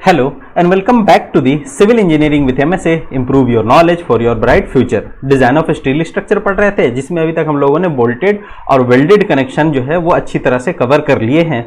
Hello and welcome back to the Civil Engineering with M.S.A. Improve your knowledge for your bright future. Design of steel structure पढ़ रहे थे जिसमें अभी तक हम लोगों ने बोल्टेड और वेल्डेड कनेक्शन जो है वो अच्छी तरह से कवर कर लिए हैं।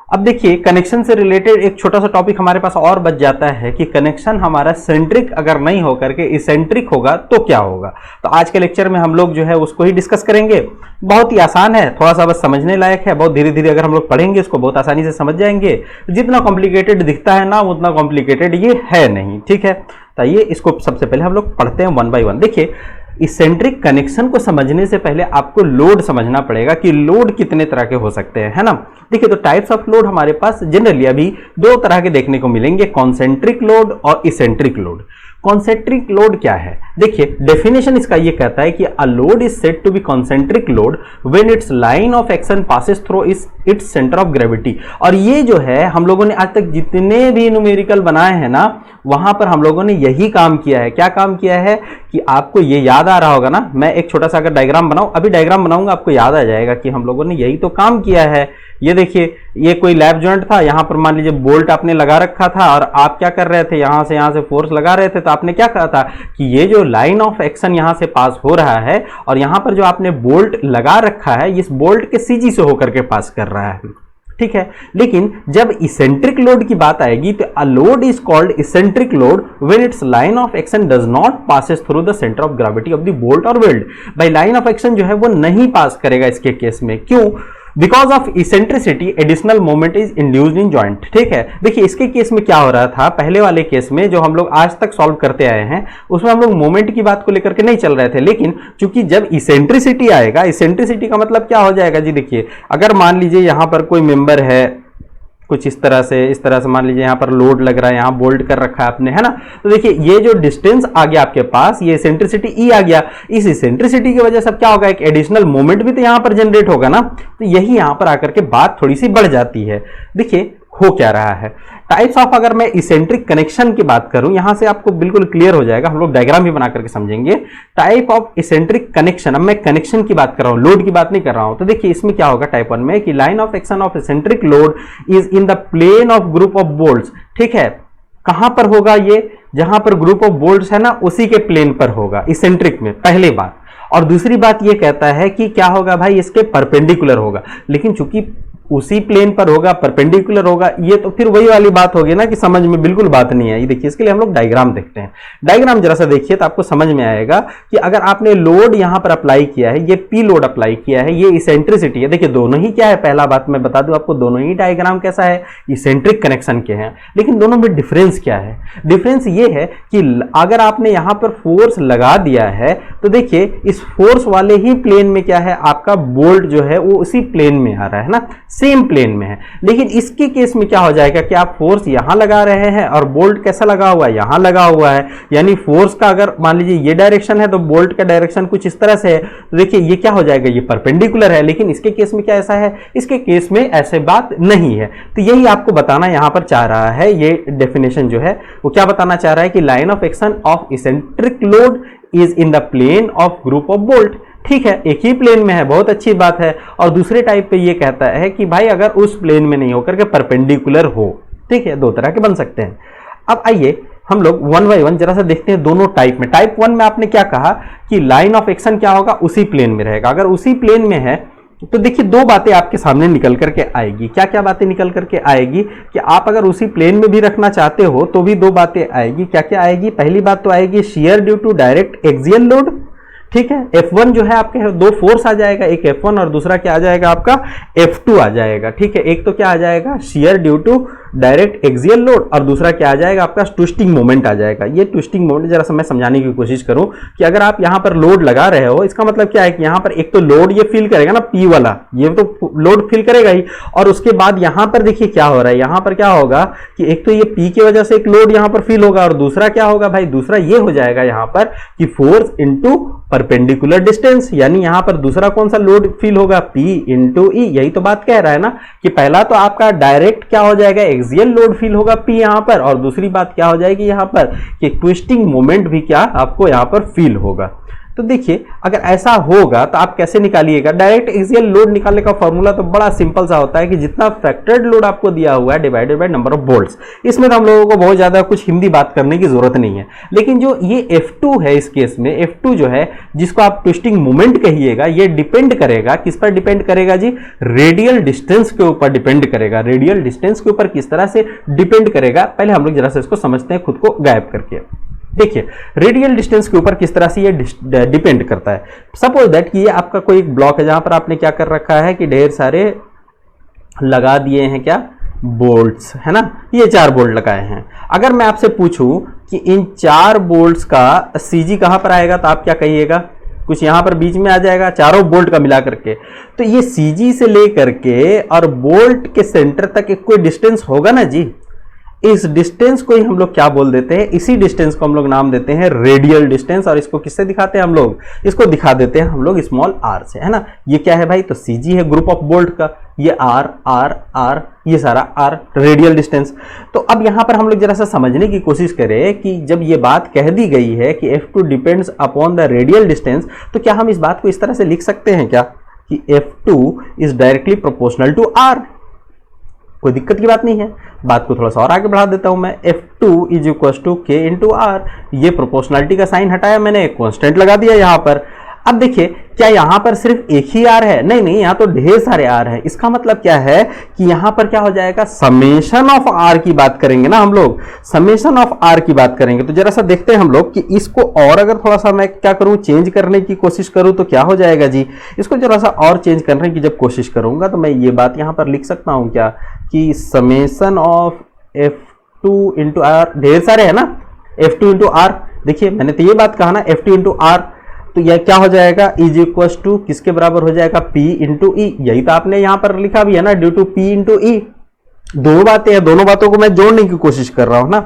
अब देखिए कनेक्शन से रिलेटेड एक छोटा सा टॉपिक हमारे पास और बच जाता है कि कनेक्शन हमारा सेंट्रिक अगर नहीं होकर के इसेंट्रिक होगा तो क्या होगा। तो आज के लेक्चर में हम लोग जो है उसको ही डिस्कस करेंगे। बहुत ही आसान है, थोड़ा सा बस समझने लायक है। बहुत धीरे धीरे अगर हम लोग पढ़ेंगे इसको बहुत आसानी से समझ जाएंगे। जितना कॉम्प्लिकेटेड दिखता है ना उतना कॉम्प्लिकेटेड ये है नहीं, ठीक है। तो ये इसको सबसे पहले हम लोग पढ़ते हैं वन बाय वन। देखिए इसेंट्रिक कनेक्शन को समझने से पहले आपको लोड समझना पड़ेगा कि लोड कितने तरह के हो सकते हैं, है ना। देखिए तो टाइप्स ऑफ लोड हमारे पास जनरली अभी दो तरह के देखने को मिलेंगे, कॉन्सेंट्रिक लोड और इसेंट्रिक लोड। कॉन्सेंट्रिक लोड क्या है? देखिए डेफिनेशन इसका ये कहता है कि a load is said to be concentric load when its line of action passes through its centre of gravity. और ये जो है हम लोगों ने आज तक जितने भी न्यूमेरिकल बनाए हैं ना वहां पर हम लोगों ने यही काम किया है। क्या काम किया है कि आपको ये याद आ रहा होगा ना, मैं एक छोटा सा अगर डायग्राम बनाऊं, अभी डायग्राम बनाऊंगा आपको याद आ जाएगा कि हम लोगों ने यही तो काम किया है। ये देखिए ये कोई लैप जॉइंट था, यहां पर मान लीजिए बोल्ट आपने लगा रखा था और आप क्या कर रहे थे, यहां से फोर्स लगा रहे थे। तो आपने क्या कहा था कि ये जो लाइन ऑफ एक्शन यहां से पास हो रहा है और यहां पर जो आपने बोल्ट लगा रखा है इस बोल्ट के सीजी से होकर के पास कर रहा है, ठीक है। लेकिन जब इसेंट्रिक लोड की बात आएगी तो अ load is called eccentric load when its line of action does not passes through the centre of gravity of the bolt और वेल्ड। भाई लाइन ऑफ एक्शन जो है वो नहीं पास करेगा इसके केस में। क्यों? Because of eccentricity additional moment is induced in joint, ठीक है। देखिए इसके केस में क्या हो रहा था, पहले वाले केस में जो हम लोग आज तक सॉल्व करते आए हैं उसमें हम लोग मोमेंट की बात को लेकर के नहीं चल रहे थे। लेकिन चूंकि जब इसेंट्रिसिटी आएगा, इसेंट्रिसिटी का मतलब क्या हो जाएगा जी, देखिए अगर मान लीजिए यहां पर कोई मेंबर है कुछ इस तरह से मान लीजिए यहाँ पर लोड लग रहा है, यहाँ बोल्ट कर रखा है आपने, है ना। तो देखिए ये जो डिस्टेंस आ गया आपके पास, ये इसेंट्रिसिटी ई आ गया। इस इसेंट्रिसिटी की वजह से क्या होगा, एक एडिशनल मोमेंट भी तो यहाँ पर जनरेट होगा ना। तो यही यहाँ पर आकर के बात थोड़ी सी बढ़ जाती है। देखिए हो क्या रहा है, टाइप्स ऑफ, अगर मैं इसेंट्रिक कनेक्शन की बात करूं यहां से आपको बिल्कुल क्लियर हो जाएगा, हम लोग डायग्राम भी बना करके समझेंगे। टाइप ऑफ इसेंट्रिक कनेक्शन, अब मैं कनेक्शन की बात कर रहा हूं, लोड की बात नहीं कर रहा हूं। तो देखिए इसमें क्या होगा टाइप 1 में कि line of action of eccentric load is in the plane of group of bolts, ठीक है। कहां पर होगा ये, जहां पर ग्रुप ऑफ बोल्ट्स है ना उसी के प्लेन पर होगा इसेंट्रिक में, पहली बात। और दूसरी बात ये कहता है कि क्या होगा भाई, इसके परपेंडिकुलर होगा। लेकिन चूंकि उसी प्लेन पर होगा, परपेंडिकुलर होगा, ये तो फिर वही वाली बात होगी ना कि समझ में बिल्कुल बात नहीं आई। देखिए इसके लिए हम लोग डायग्राम देखते हैं। डायग्राम जरा सा देखिए तो आपको समझ में आएगा कि अगर आपने लोड यहां पर अप्लाई किया है, ये पी लोड अप्लाई किया है, ये इसेंट्रिसिटी है। देखिए दोनों ही क्या है, पहला बात मैं बता दूं आपको, दोनों ही डायग्राम कैसा है, इसेंट्रिक कनेक्शन के हैं। लेकिन दोनों में डिफरेंस क्या है? डिफरेंस ये है कि अगर आपने यहां पर फोर्स लगा दिया है तो देखिए इस फोर्स वाले ही प्लेन में क्या है, आपका बोल्ट जो है वो उसी प्लेन में आ रहा है ना, सेम प्लेन में है। लेकिन इसके केस में क्या हो जाएगा कि आप फोर्स यहां लगा रहे हैं और बोल्ट कैसा लगा हुआ है, यहां लगा हुआ है। यानी फोर्स का अगर मान लीजिए ये डायरेक्शन है तो बोल्ट का डायरेक्शन कुछ इस तरह से है। तो देखिए ये क्या हो जाएगा, ये परपेंडिकुलर है। लेकिन इसके केस में क्या ऐसा है, इसके केस में ऐसे बात नहीं है। तो यही आपको बताना यहां पर चाह रहा है, ये डेफिनेशन जो है वो क्या बताना चाह रहा है कि line of action of eccentric load is in the plane of group of bolt, ठीक है। एक ही प्लेन में है, बहुत अच्छी बात है। और दूसरे टाइप पे ये कहता है कि भाई अगर उस प्लेन में नहीं होकर के परपेंडिकुलर हो, ठीक है। दो तरह के बन सकते हैं। अब आइए हम लोग वन बाय वन जरा सा देखते हैं दोनों टाइप में। टाइप 1 में आपने क्या कहा कि लाइन ऑफ एक्शन क्या होगा, उसी प्लेन में रहेगा। अगर उसी प्लेन में है तो देखिए दो बातें आपके सामने निकल करके आएगी। क्या क्या बातें निकल करके आएगी कि आप अगर उसी प्लेन में भी रखना चाहते हो तो भी दो बातें आएगी। क्या क्या आएगी? पहली बात तो आएगी shear due to direct axial load, ठीक है। F1 जो है आपके दो फोर्स आ जाएगा, एक F1 और दूसरा क्या आ जाएगा आपका F2 आ जाएगा, ठीक है। एक तो क्या आ जाएगा shear due to direct axial load और दूसरा क्या आ जाएगा आपका ट्विस्टिंग मोमेंट आ जाएगा। ये ट्विस्टिंग मोमेंट जरा सा मैं समझाने की कोशिश करूं कि अगर आप यहां पर लोड लगा रहे हो इसका मतलब क्या है कि यहां पर एक तो लोड ये फील करेगा ना, P वाला ये तो लोड फील करेगा ही। और उसके बाद यहां पर देखिए क्या हो रहा है, यहां पर क्या होगा कि एक तो ये P की वजह से एक लोड यहां पर फील होगा और दूसरा क्या होगा भाई, दूसरा ये हो जाएगा यहां पर कि फोर्स इंटू परपेंडिकुलर डिस्टेंस। यानी यहां पर दूसरा कौन सा लोड फील होगा, P इंटू ई। यही तो बात कह रहा है ना कि पहला तो आपका डायरेक्ट क्या हो जाएगा, एक्सियल लोड फील होगा P यहां पर, और दूसरी बात क्या हो जाएगी यहां पर कि ट्विस्टिंग मोमेंट भी क्या आपको यहां पर फील होगा। तो देखिए अगर ऐसा होगा तो आप कैसे निकालिएगा, डायरेक्ट एक्सियल लोड निकालने का फॉर्मूला तो बड़ा सिंपल सा होता है कि जितना फैक्टर्ड लोड आपको दिया हुआ है divided by number of bolts. इसमें तो हम लोगों को बहुत ज्यादा कुछ हिंदी बात करने की जरूरत नहीं है, लेकिन जो ये F2 है इस केस में, F2 जो है जिसको आप ट्विस्टिंग मोमेंट कहिएगा, ये डिपेंड करेगा किस पर डिपेंड करेगा जी, रेडियल डिस्टेंस के ऊपर डिपेंड करेगा। रेडियल डिस्टेंस के ऊपर किस तरह से डिपेंड करेगा, पहले हम लोग जरा सा इसको समझते हैं खुद को गायब करके। देखिए रेडियल डिस्टेंस के ऊपर किस तरह से ये डिपेंड करता है। सपोज दैट कि ये आपका कोई एक ब्लॉक है जहां पर आपने क्या कर रखा है कि ढेर सारे लगा दिए हैं क्या, बोल्ट्स, है ना, ये 4 बोल्ट लगाए हैं। अगर मैं आपसे पूछूं कि इन 4 बोल्ट्स का सीजी कहां पर आएगा तो आप क्या कहिएगा, कुछ यहां पर बीच में आ जाएगा चारों बोल्ट का मिला करके। तो ये सीजी से लेकर के और बोल्ट के सेंटर तक एक कोई डिस्टेंस होगा ना जी, इस डिस्टेंस को ही हम लोग क्या बोल देते हैं, इसी डिस्टेंस को हम लोग नाम देते हैं रेडियल डिस्टेंस। और इसको किससे दिखाते हैं हम लोग, इसको दिखा देते हैं हम लोग स्मॉल r से, है ना। ये क्या है भाई, तो सीजी है ग्रुप ऑफ बोल्ट का, ये r r r ये सारा r रेडियल डिस्टेंस। तो अब यहां पर हम लोग जरा सा समझने की कोशिश करें कि जब ये बात कह दी गई है कि F2 depends upon the radial distance, तो क्या हम इस बात को इस तरह से लिख सकते हैं क्या कि F2 is directly proportional to r। कोई दिक्कत की बात नहीं है। बात को थोड़ा सा और आगे बढ़ा देता हूं मैं, F2 is equal to K into R। ये प्रोपोर्शनलिटी का साइन हटाया मैंने, कांस्टेंट लगा दिया यहां पर। अब देखिए क्या यहां पर सिर्फ एक ही R है, नहीं नहीं, यहां तो ढेर सारे R हैं। इसका मतलब क्या है कि यहां पर क्या हो जाएगा, समेशन ऑफ R की बात करेंगे ना हम लोग, समेशन ऑफ R की बात करेंगे। तो जरा सा देखते हैं हम लोग कि इसको और अगर थोड़ा सा मैं क्या करूं, चेंज करने की कोशिश करूं तो क्या हो जाएगा जी। इसको जरा सा और चेंज करने की जब कोशिश करूंगा तो मैं ये बात यहां पर लिख सकता हूं क्या कि summation of F2 into R, ढेर सारे है ना, F2 इंटू R। देखिए मैंने तो ये बात कहा ना, F2 इंटू R, तो यह क्या हो जाएगा, इज इक्वल टू किसके बराबर हो जाएगा, P इंटू ई। यही तो आपने यहां पर लिखा भी है ना, ड्यू टू P इंटू ई। दोनों बातें हैं, दोनों बातों को मैं जोड़ने की कोशिश कर रहा हूं ना।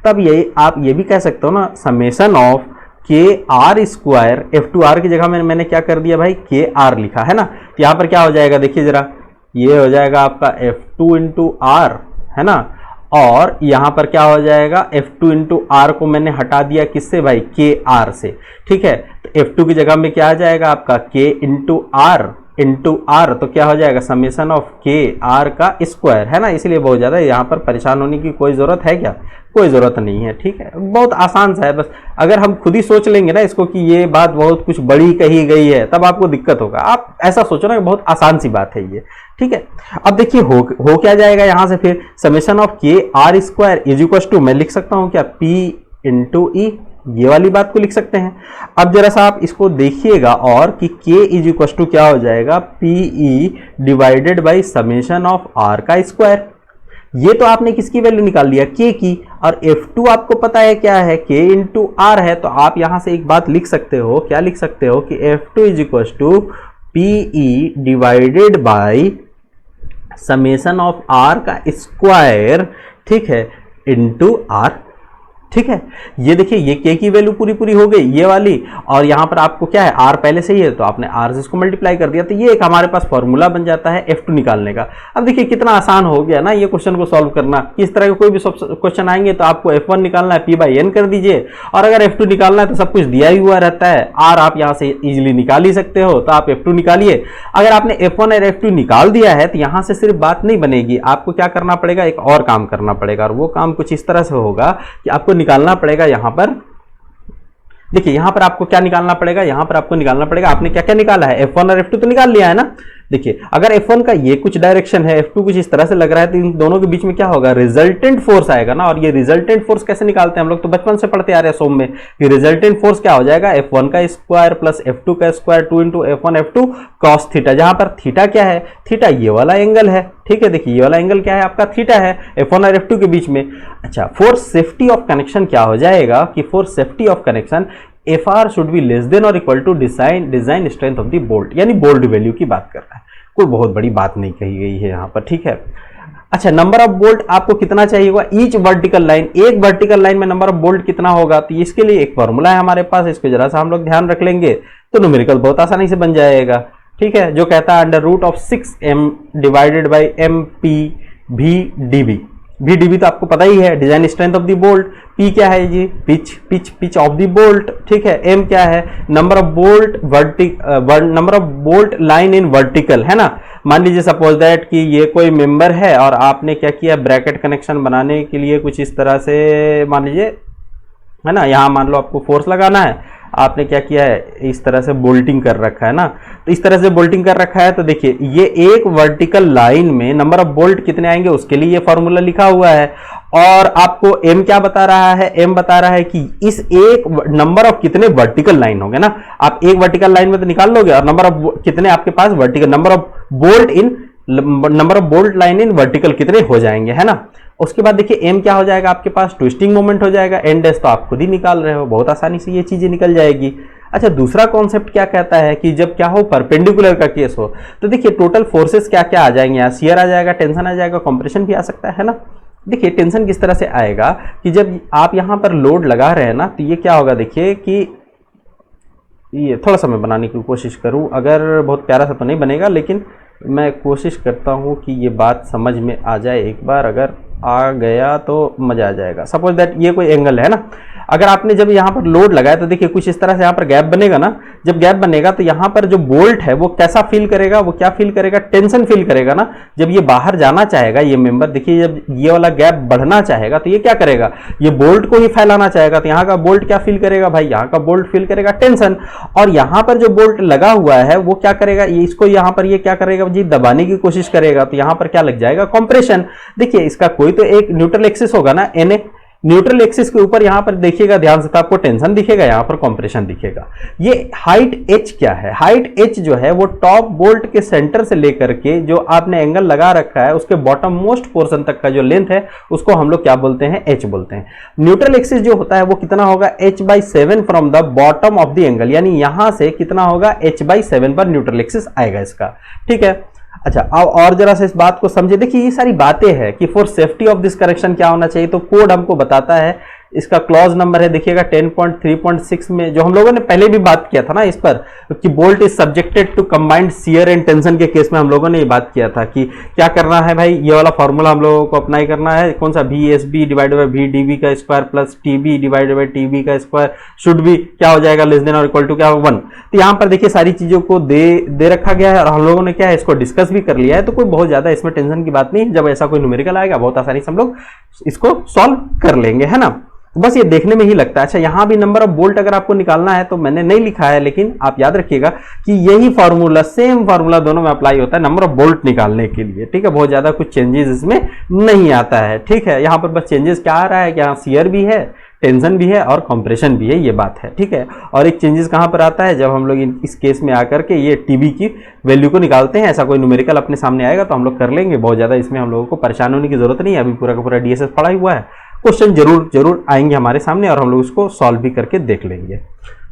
तब ये आप ये भी कह सकते हो ना, समेशन ऑफ के आर स्क्वायर, F2R की जगह मैंने क्या कर दिया भाई, के आर लिखा है ना। तो यहां पर क्या हो जाएगा, देखिए जरा, ये हो जाएगा आपका F2 इंटू R, है ना। और यहां पर क्या हो जाएगा, F2 इंटू R को मैंने हटा दिया किससे भाई, KR से, ठीक है। तो F2 की जगह में क्या आ जाएगा आपका K इंटू R, तो क्या हो जाएगा, समेशन ऑफ KR का स्क्वायर, है ना। इसलिए बहुत ज्यादा यहां पर परेशान होने की कोई जरूरत है क्या, कोई जरूरत नहीं है, ठीक है। बहुत आसान सा है, बस अगर हम खुद ही सोच लेंगे ना इसको कि ये बात बहुत कुछ बड़ी कही गई है तब आपको दिक्कत होगा। आप ऐसा सोचो ना, बहुत आसान सी बात है ये, ठीक है। अब देखिए हो क्या जाएगा यहां से, फिर summation of KR square is equal to, मैं लिख सकता हूं क्या, P इंटू ई, ये वाली बात को लिख सकते हैं। अब जरा सा आप इसको देखिएगा और कि K इज इक्वल टू क्या हो जाएगा, PE divided by summation of R का स्क्वायर। ये तो आपने किसकी वैल्यू निकाल लिया, K की, और F2 आपको पता है क्या है, K इंटू R है। तो आप यहां से एक बात लिख सकते हो, क्या लिख सकते हो कि F2 is equal to PE divided by summation of R का स्क्वायर, ठीक है, इंटू R, ठीक है। ये देखिए ये K की वैल्यू पूरी हो गई ये वाली, और यहां पर आपको क्या है, R पहले से ही है तो आपने R से इसको मल्टीप्लाई कर दिया। तो ये एक हमारे पास फॉर्मूला बन जाता है F2 निकालने का। अब देखिए कितना आसान हो गया ना ये क्वेश्चन को सॉल्व करना। किस तरह के कोई भी क्वेश्चन आएंगे तो आपको F1 निकालना है, P/N कर दीजिए, और अगर F2 निकालना है तो सब कुछ दिया ही हुआ रहता है। R आप यहां से इजिली निकाल ही सकते हो, तो आप F2 निकालिए। अगर आपने F1 और F2 निकाल दिया है तो यहां से सिर्फ बात नहीं बनेगी, आपको क्या करना पड़ेगा, एक और काम करना पड़ेगा, और वो काम कुछ इस तरह से होगा कि आपको निकालना पड़ेगा यहां पर। देखिए यहां पर आपको क्या निकालना पड़ेगा, यहां पर आपको निकालना पड़ेगा, आपने क्या क्या निकाला है, F1 और F2 तो निकाल लिया है ना। देखिए अगर F1 का ये कुछ डायरेक्शन है, F2 कुछ इस तरह से लग रहा है, तो इन दोनों के बीच में क्या होगा, रिजल्टेंट फोर्स आएगा ना। और ये रिजल्टेंट फोर्स कैसे निकालते हैं, हम लोग तो बचपन से पढ़ते आ रहे हैं सोम में कि रिजल्टेंट फोर्स क्या हो जाएगा, F1 का स्क्वायर प्लस F2 का square 2 into F1 F2 cos theta, जहां पर थीटा क्या है, थीटा ये वाला एंगल है, ठीक है। देखिए ये वाला एंगल क्या है आपका, थीटा है F1 और F2 के बीच में। अच्छा, फॉर सेफ्टी ऑफ कनेक्शन क्या हो जाएगा कि for safety of connection FR should be less than और equal to design strength of the bolt, यानी बोल्ट वैल्यू की बात कर रहा है, कोई बहुत बड़ी बात नहीं कही गई है यहाँ पर, ठीक है। अच्छा, नंबर ऑफ बोल्ट आपको कितना चाहिए होगा, ईच वर्टिकल लाइन, एक वर्टिकल लाइन में नंबर ऑफ बोल्ट कितना होगा, तो इसके लिए एक फॉर्मूला है हमारे पास, इसको जरा सा हम लोग ध्यान रख लेंगे तो न्यूमेरिकल बहुत आसानी से बन जाएगा, ठीक है। जो कहता है under root of 6m divided by MP VDB। VDB तो आपको पता ही है, design strength of the bolt. P क्या है जी, पिच ऑफ द बोल्ट, ठीक है। M क्या है, number of bolt line in vertical, है ना। मान लीजिए सपोज दैट कि ये कोई मेंबर है और आपने क्या किया, ब्रैकेट कनेक्शन बनाने के लिए कुछ इस तरह से मान लीजिए, है ना, यहाँ मान लो आपको फोर्स लगाना है, आपने क्या किया है, इस तरह से बोल्टिंग कर रखा है ना। तो इस तरह से बोल्टिंग कर रखा है, तो देखिए ये एक वर्टिकल लाइन में नंबर ऑफ बोल्ट कितने आएंगे उसके लिए ये फॉर्मूला लिखा हुआ है। और आपको M क्या बता रहा है, M बता रहा है कि इस एक नंबर ऑफ कितने वर्टिकल लाइन होंगे ना, आप एक वर्टिकल लाइन में तो निकाल लोगे, और नंबर ऑफ कितने आपके पास vertical, number of bolt line in vertical कितने हो जाएंगे, है ना। उसके बाद देखिए M क्या हो जाएगा आपके पास, ट्विस्टिंग मोमेंट हो जाएगा, एन डैश तो आप खुद ही निकाल रहे हो, बहुत आसानी से ये चीजें निकल जाएगी। अच्छा, दूसरा कॉन्सेप्ट क्या कहता है कि जब क्या हो, परपेंडिकुलर का केस हो, तो देखिए टोटल फोर्सेस क्या क्या आ जाएंगे, यहाँ शियर आ जाएगा, टेंशन आ जाएगा, कंप्रेशन भी आ सकता है ना। देखिए टेंशन किस तरह से आएगा कि जब आप यहाँ पर लोड लगा रहे हैं ना, तो ये क्या होगा, देखिए कि ये थोड़ा सा मैं बनाने की कोशिश करूं, अगर बहुत प्यारा सा तो नहीं बनेगा, लेकिन मैं कोशिश करता हूं कि ये बात समझ में आ जाए। एक बार अगर आ गया तो मजा आ जाएगा। सपोज दैट ये कोई एंगल है ना, अगर आपने जब यहाँ पर लोड लगाया तो देखिए कुछ इस तरह से यहाँ पर गैप बनेगा ना। जब गैप बनेगा तो यहाँ पर जो बोल्ट है वो कैसा फील करेगा, वो क्या फील करेगा, टेंशन फील करेगा ना। जब ये बाहर जाना चाहेगा ये मेंबर, देखिए जब ये वाला गैप बढ़ना चाहेगा तो ये क्या करेगा, ये बोल्ट को ही फैलाना चाहेगा, तो यहाँ का बोल्ट क्या फील करेगा भाई, यहाँ का बोल्ट फील करेगा टेंशन। और यहाँ पर जो बोल्ट लगा हुआ है वो क्या करेगा, इसको यहाँ पर ये क्या करेगा जी, दबाने की कोशिश करेगा, तो यहाँ पर क्या लग जाएगा, कंप्रेशन। देखिए इसका कोई तो एक न्यूट्रल एक्सिस होगा ना, Na, न्यूट्रल एक्सिस के ऊपर यहां पर देखिएगा ध्यान से, तो आपको टेंशन दिखेगा, यहां पर कंप्रेशन दिखेगा। ये हाइट h क्या है, हाइट h जो है वो टॉप बोल्ट के सेंटर से लेकर के जो आपने एंगल लगा रखा है उसके बॉटम मोस्ट पोर्शन तक का जो लेंथ है उसको हम लोग क्या बोलते हैं, h बोलते हैं। न्यूट्रल एक्सिस जो होता है वो कितना होगा, h/7 from the bottom of the angle, यानी यहां से कितना होगा, h/7 पर न्यूट्रल एक्सिस आएगा इसका, ठीक है। अच्छा, अब और जरा से इस बात को समझे। देखिए ये सारी बातें हैं कि for safety of this correction क्या होना चाहिए, तो कोड हमको बताता है, इसका क्लॉज नंबर है देखिएगा 10.3.6 में, जो हम लोगों ने पहले भी बात किया था ना इस पर, कि bolt is subjected to combined shear and tension के केस में हम लोगों ने ये बात किया था कि क्या करना है भाई, ये वाला फॉर्मूला हम लोगों को अप्लाई करना है, कौन सा, VSB डिवाइडेड बाई VDB का square plus TB divided by TB का स्क्वायर शुड भी क्या हो जाएगा, लेस देन और इक्वल टू क्या हो 1। तो यहाँ पर देखिए सारी चीजों को दे रखा गया है और हम लोगों ने क्या है, इसको डिस्कस भी कर लिया है, तो कोई बहुत ज्यादा इसमें टेंशन की बात नहीं। जब ऐसा कोई न्यूमेरिकल आएगा बहुत आसानी से हम लोग इसको सॉल्व कर लेंगे, है ना। बस ये देखने में ही लगता है। अच्छा, यहां भी नंबर ऑफ बोल्ट अगर आपको निकालना है तो मैंने नहीं लिखा है, लेकिन आप याद रखिएगा कि यही फॉर्मूला, सेम फॉर्मूला दोनों में अप्लाई होता है नंबर ऑफ बोल्ट निकालने के लिए, ठीक है। बहुत ज्यादा कुछ चेंजेस इसमें नहीं आता है, ठीक है। यहां पर बस चेंजेस क्या आ रहा है कि यहाँ शियर भी है, टेंशन भी है और कंप्रेशन भी है, ये बात है, ठीक है। और एक चेंजेस कहां पर आता है, जब हम लोग इस केस में आकर के ये TB की वैल्यू को निकालते हैं। ऐसा कोई न्यूमेरिकल अपने सामने आएगा तो हम लोग कर लेंगे, बहुत ज्यादा इसमें हम लोगों को परेशान होने की जरूरत नहीं है। अभी पूरा का पूरा DSS पड़ा हुआ है, क्वेश्चन जरूर आएंगे हमारे सामने और हम लोग उसको सॉल्व भी करके देख लेंगे।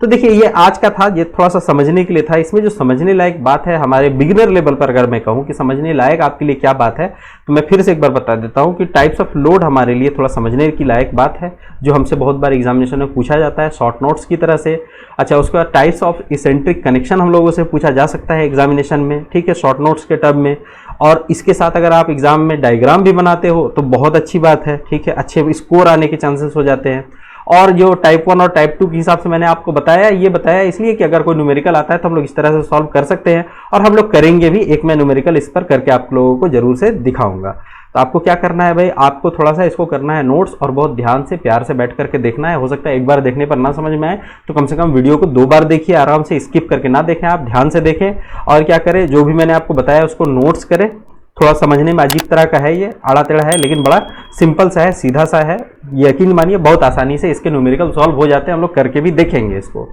तो देखिए ये आज का था, ये थोड़ा सा समझने के लिए था। इसमें जो समझने लायक बात है हमारे बिगिनर लेवल पर, अगर मैं कहूँ कि समझने लायक आपके लिए क्या बात है, तो मैं फिर से एक बार बता देता हूँ कि टाइप्स ऑफ लोड हमारे लिए थोड़ा समझने की लायक बात है, जो हमसे बहुत बार एग्जामिनेशन में पूछा जाता है शॉर्ट नोट्स की तरह से। अच्छा, उसके बाद टाइप्स ऑफ इसेंट्रिक कनेक्शन हम लोगों से पूछा जा सकता है एग्जामिनेशन में, ठीक है, शॉर्ट नोट्स के टर्म में। और इसके साथ अगर आप एग्जाम में डायग्राम भी बनाते हो तो बहुत अच्छी बात है, ठीक है, अच्छे स्कोर आने के चांसेस हो जाते हैं। और जो टाइप 1 और टाइप 2 के हिसाब से मैंने आपको बताया, ये बताया इसलिए कि अगर कोई न्यूमेरिकल आता है तो हम लोग इस तरह से सॉल्व कर सकते हैं, और हम लोग करेंगे भी। एक मैं न्यूमेरिकल इस पर करके आप लोगों को जरूर से दिखाऊंगा। तो आपको क्या करना है भाई, आपको थोड़ा सा इसको करना है नोट्स, और बहुत ध्यान से प्यार से बैठ करके देखना है। हो सकता है एक बार देखने पर ना समझ में आए तो कम से कम वीडियो को 2 बार देखिए, आराम से स्किप करके ना देखें, आप ध्यान से देखें। और क्या करें, जो भी मैंने आपको बताया उसको नोट्स करें। थोड़ा समझने में अजीब तरह का है, ये आड़ा टेढ़ा है, लेकिन बड़ा सिंपल सा है, सीधा सा है। यकीन मानिए बहुत आसानी से इसके न्यूमेरिकल सॉल्व हो जाते हैं, हम लोग करके भी देखेंगे इसको।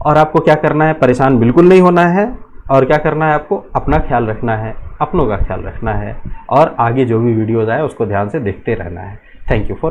और आपको क्या करना है, परेशान बिल्कुल नहीं होना है, और क्या करना है, आपको अपना ख्याल रखना है, अपनों का ख्याल रखना है, और आगे जो भी वीडियोज़ आए उसको ध्यान से देखते रहना है। Thank you for